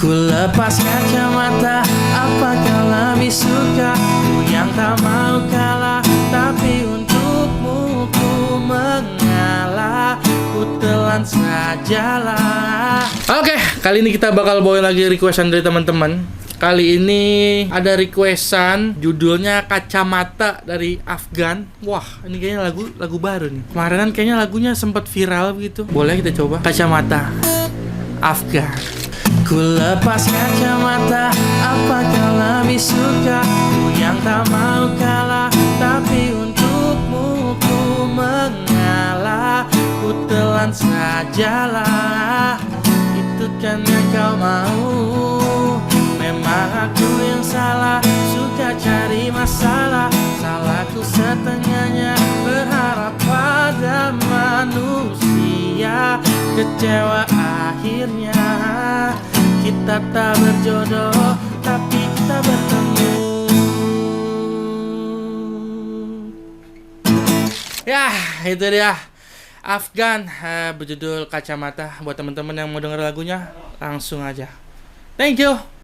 Ku lepas kacamata, apa kau lebih suka? Ku yang tak mau kalah, tapi untukmu ku mengalah. Ku telan sajalah. Oke, kali ini kita bakal bawain lagi requestan dari teman-teman. Kali ini ada requestan judulnya Kacamata dari Afgan. Wah, ini kayaknya lagu baru nih. Kemarinan kayaknya lagunya sempat viral begitu. Boleh kita coba. Kacamata Afgan. Ku lepas kacamata, apa kau lebih suka? Ku yang tak mau kalah, tapi untukmu ku mengalah. Ku telan sajalah, itu kan yang kau mau. Memang aku yang salah, suka cari masalah. Salahku setengahnya, berharap pada manusia. Kecewa akhirnya, kita tak berjodoh, tapi kita bertemu. Ya, itu dia Afgan berjudul Kacamata. Buat teman-teman yang mau denger lagunya, langsung aja. Thank you.